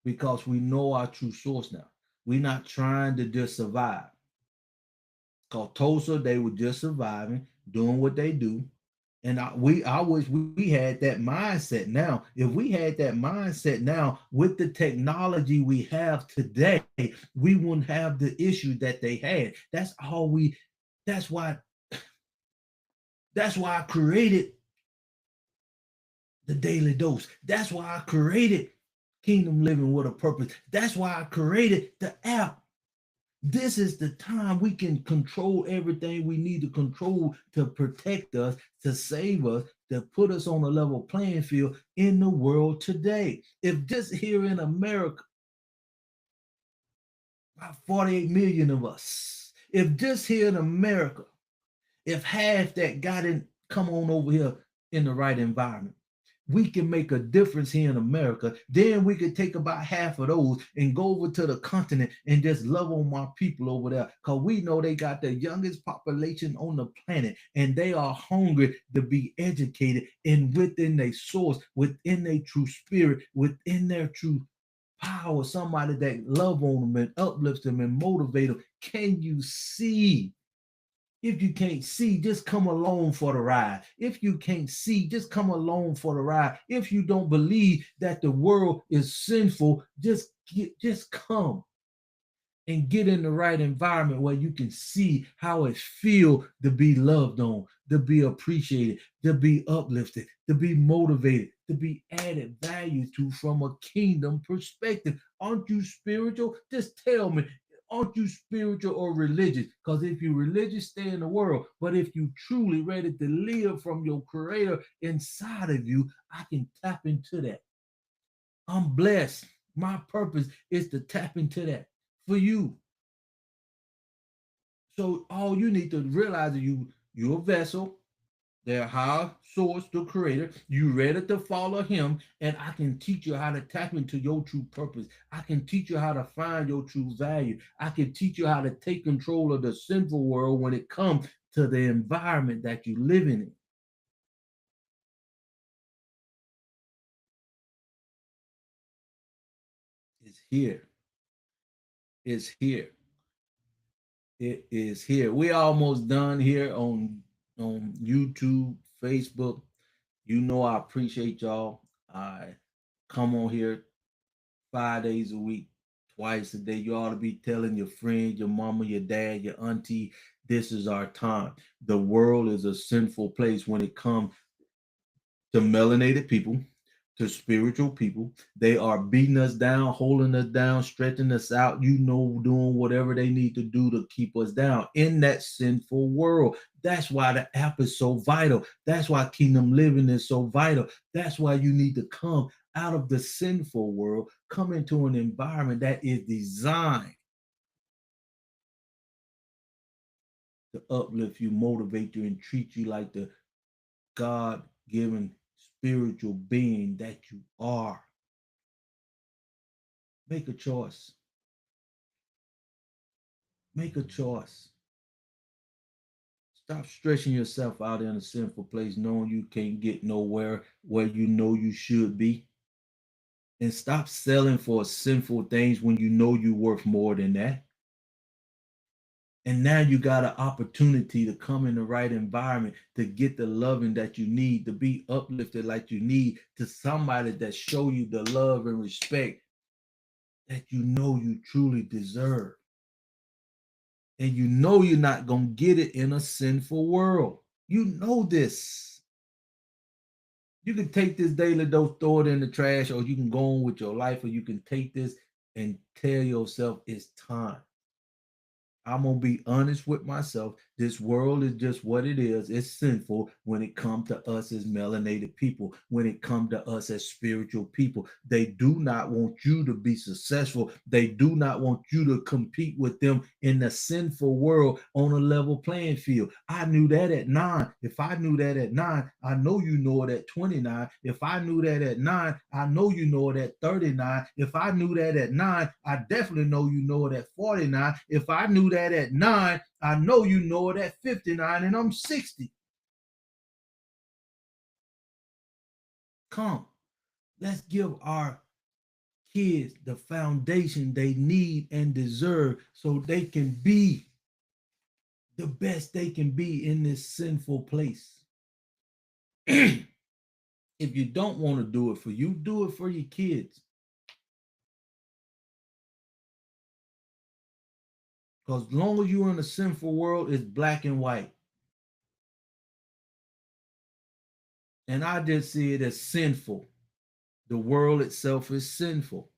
because we know our true source now. We're not trying to just survive. Cause Tulsa, they were just surviving, doing what they do. And I wish we had that mindset now. If we had that mindset now with the technology we have today, we wouldn't have the issue that they had. That's why I created the Daily Dose. That's why I created Kingdom Living with a Purpose. That's why I created the app. This is the time we can control everything we need to control to protect us, to save us, to put us on a level playing field in the world today. If just here in America, about 48 million of us, if just here in America, if half that got in, come on over here in the right environment, we can make a difference here in America. Then we could take about half of those and go over to the continent and just love on my people over there. Because we know they got the youngest population on the planet and they are hungry to be educated and within their source, within their true spirit, within their true power, somebody that love on them and uplifts them and motivate them. Can you see? If you can't see, just come along for the ride. If you can't see, just come along for the ride. If you don't believe that the world is sinful, just come and get in the right environment where you can see how it feels to be loved on, to be appreciated, to be uplifted, to be motivated, to be added value to from a kingdom perspective. Aren't you spiritual? Just tell me, aren't you spiritual or religious? Because if you're religious, stay in the world. But if you truly ready to live from your creator inside of you, I can tap into that. I'm blessed. My purpose is to tap into that for you. So all you need to realize is you're a vessel. Their higher source, the creator. You ready to follow him, and I can teach you how to tap into your true purpose. I can teach you how to find your true value. I can teach you how to take control of the sinful world when it comes to the environment that you're living in. It's here. It's here. It is here. We almost done here on YouTube, Facebook. You know I appreciate y'all. I come on here 5 days a week, twice a day. You ought to be telling your friend, your mama, your dad, your auntie, this is our time. The world is a sinful place when it comes to melanated people, to spiritual people. They are beating us down, holding us down, stretching us out, doing whatever they need to do to keep us down in that sinful world. That's why the app is so vital. That's why kingdom living is so vital. That's why you need to come out of the sinful world, come into an environment that is designed to uplift you, motivate you, and treat you like the God given spiritual being that you are. Make a choice. Make a choice. Stop stretching yourself out in a sinful place, knowing you can't get nowhere where you know you should be. And stop selling for sinful things when you know you're worth more than that. And now you got an opportunity to come in the right environment to get the loving that you need, to be uplifted like you need, to somebody that show you the love and respect that you know you truly deserve. And you know you're not going to get it in a sinful world. You know this. You can take this daily dose, throw it in the trash, or you can go on with your life, or you can take this and tell yourself it's time. I'm gonna be honest with myself. This world is just what it is. It's sinful when it comes to us as melanated people, when it comes to us as spiritual people. They do not want you to be successful. They do not want you to compete with them in the sinful world on a level playing field. I knew that at 9. If I knew that at 9, I know you know it at 29. If I knew that at 9, I know you know it at 39. If I knew that at 9, I definitely know you know it at 49. If I knew that at 9, I know you know it at 59, and I'm 60. Come, let's give our kids the foundation they need and deserve so they can be the best they can be in this sinful place. If you don't want to do it for you, do it for your kids. Because as long as you're in a sinful world, it's black and white. And I just see it as sinful. The world itself is sinful.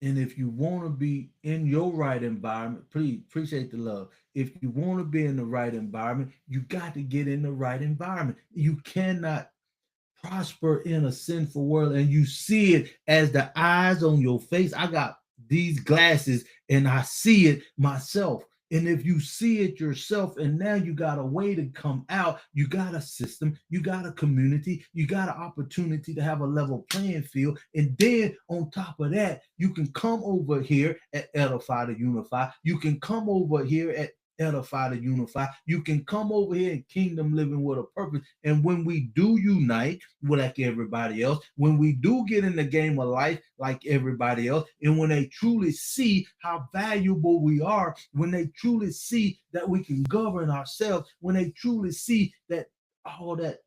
And if you want to be in your right environment, please appreciate the love. If you want to be in the right environment, you got to get in the right environment. You cannot prosper in a sinful world, and you see it as the eyes on your face. I got these glasses and I see it myself. And if you see it yourself, and now you got a way to come out, you got a system, you got a community, you got an opportunity to have a level playing field. And then on top of that, you can come over here at Edify to Unify. You can come over here at Edify to Unify. You can come over here in Kingdom Living with a Purpose. And when we do unite, like everybody else, when we do get in the game of life like everybody else, and when they truly see how valuable we are, when they truly see that we can govern ourselves, when they truly see that all that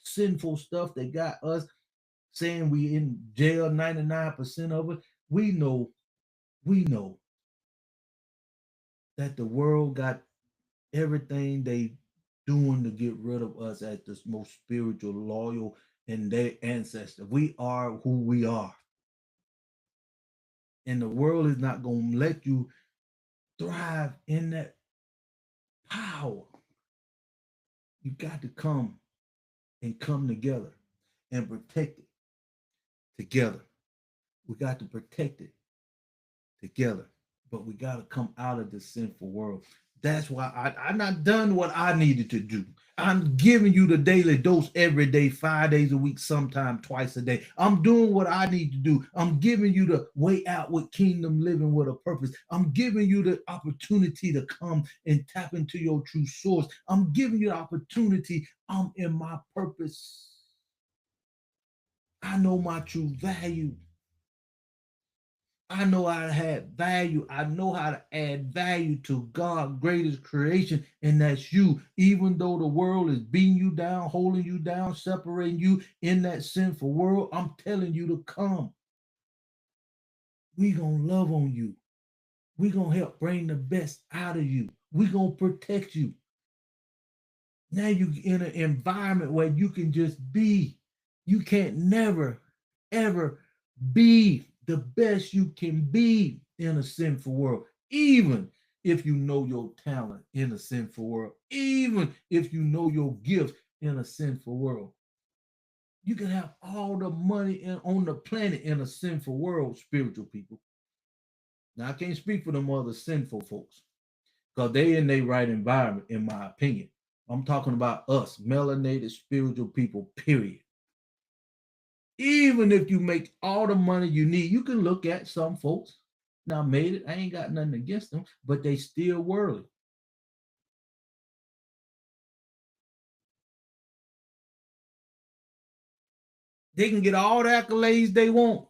sinful stuff that got us saying we in jail 99% of it, we know that the world got everything they doing to get rid of us as the most spiritual, loyal, and their ancestor. We are who we are. And the world is not going to let you thrive in that power. You got to come together and protect it together. We got to protect it together, but we got to come out of the sinful world. That's why I'm not done what I needed to do. I'm giving you the daily dose every day, 5 days a week, sometime twice a day. I'm doing what I need to do. I'm giving you the way out with Kingdom Living with a Purpose. I'm giving you the opportunity to come and tap into your true source. I'm giving you the opportunity. I'm in my purpose. I know my true value. I know how to have value. I know how to add value to God's greatest creation, and that's you. Even though the world is beating you down, holding you down, separating you in that sinful world, I'm telling you to come. We gonna love on you. We gonna help bring the best out of you. We gonna protect you. Now you in an environment where you can just be. You can't never, ever be the best you can be in a sinful world, even if you know your talent in a sinful world, even if you know your gift in a sinful world. You can have all the money on the planet in a sinful world, spiritual people. Now, I can't speak for them other sinful folks because they in their right environment, in my opinion. I'm talking about us, melanated spiritual people, period. Even if you make all the money you need, you can look at some folks. Now, made it, I ain't got nothing against them, but they still worldly. They can get all the accolades they want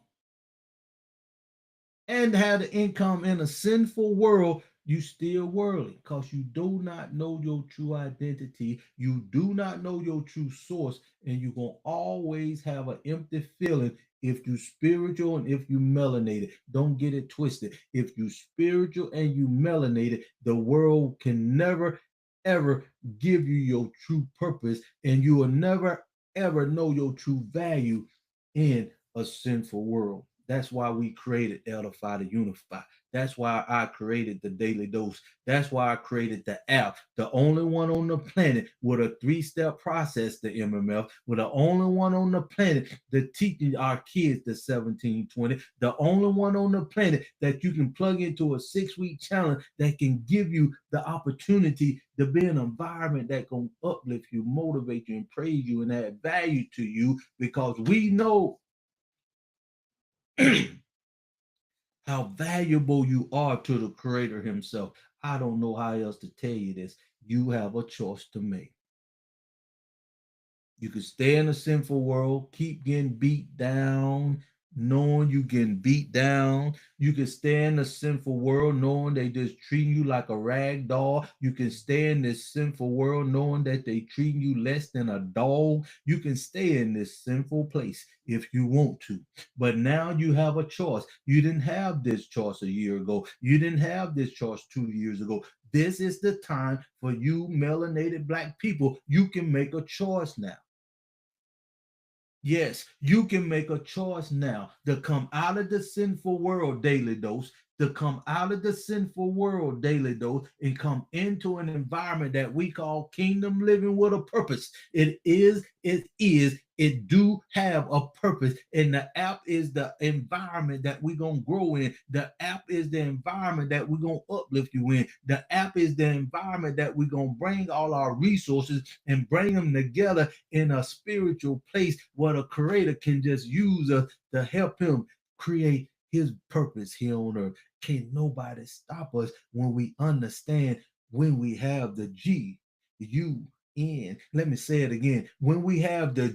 and have the income in a sinful world. You still worldly because you do not know your true identity. You do not know your true source, and you're going to always have an empty feeling if you spiritual and if you melanated. Don't get it twisted. If you spiritual and you melanated, the world can never ever give you your true purpose, and you will never ever know your true value in a sinful world. That's why we created Edify to Unify. That's why I created the Daily Dose. That's why I created the app, the only one on the planet with a 3-step process, the MMF. We're the only one on the planet that teaching our kids the 1720. The only one on the planet that you can plug into a 6-week challenge that can give you the opportunity to be in an environment that can uplift you, motivate you, and praise you, and add value to you, because we know how valuable you are to the Creator Himself. I don't know how else to tell you this. You have a choice to make. You can stay in a sinful world, keep getting beat down, knowing you getting beat down. You can stay in a sinful world knowing they just treating you like a rag doll. You can stay in this sinful world knowing that they treating you less than a dog. You can stay in this sinful place if you want to. But now you have a choice. You didn't have this choice a year ago. You didn't have this choice 2 years ago. This is the time for you melanated Black people. You can make a choice now. Yes, you can make a choice now to come out of the sinful world, Daily Dose, to come out of the sinful world, Daily Dose, and come into an environment that we call Kingdom Living with a Purpose. It is it do have a purpose, and the app is the environment that we're gonna grow in. The app is the environment that we're gonna uplift you in. The app is the environment that we're gonna bring all our resources and bring them together in a spiritual place where the creator can just use us to help him create his purpose here on earth. Can nobody stop us when we understand, when we have the GUN. Let me say it again. When we have the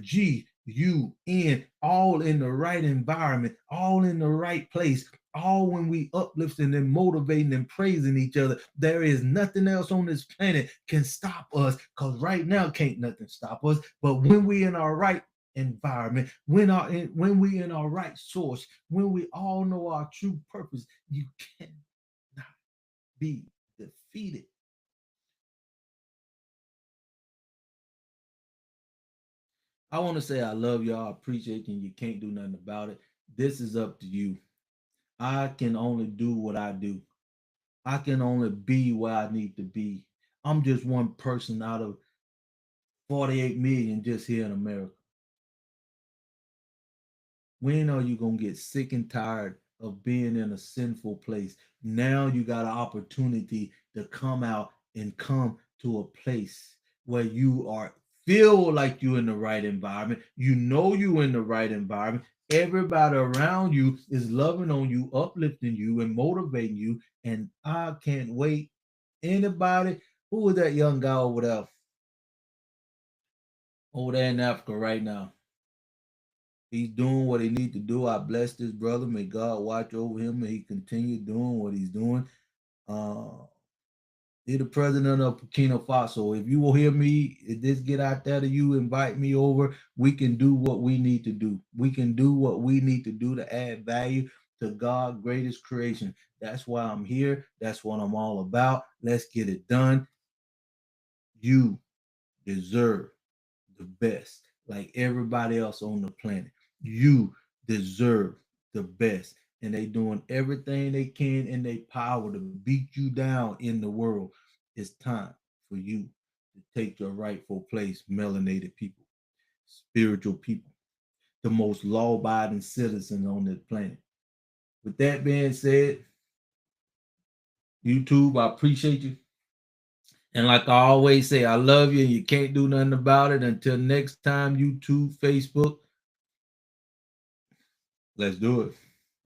GUN, all in the right environment, all in the right place, all when we uplifting and motivating and praising each other, there is nothing else on this planet can stop us, because right now can't nothing stop us. But when we in our right environment, when we in our right source, when we all know our true purpose, you cannot be defeated. I want to say I love y'all, I appreciate you, and you can't do nothing about it. This is up to you. I can only do what I do. I can only be where I need to be. I'm just one person out of 48 million just here in America. When are you going to get sick and tired of being in a sinful place? Now you got an opportunity to come out and come to a place where you are feel like you're in the right environment. You know you're in the right environment. Everybody around you is loving on you, uplifting you, and motivating you. And I can't wait. Anybody, who was that young guy over there in Africa right now? He's doing what he need to do. I bless this brother. May God watch over him and he continue doing what he's doing. Uh, he's the president of Burkina Faso. If you will hear me, if this get out there to you, invite me over. We can do what we need to do. We can do what we need to do to add value to God's greatest creation. That's why I'm here. That's what I'm all about. Let's get it done. You deserve the best, like everybody else on the planet. You deserve the best. And they doing everything they can in their power to beat you down in the world. It's time for you to take your rightful place, melanated people, spiritual people, the most law-abiding citizens on this planet. With that being said, YouTube, I appreciate you. And like I always say, I love you and you can't do nothing about it. Until next time, YouTube, Facebook, let's do it.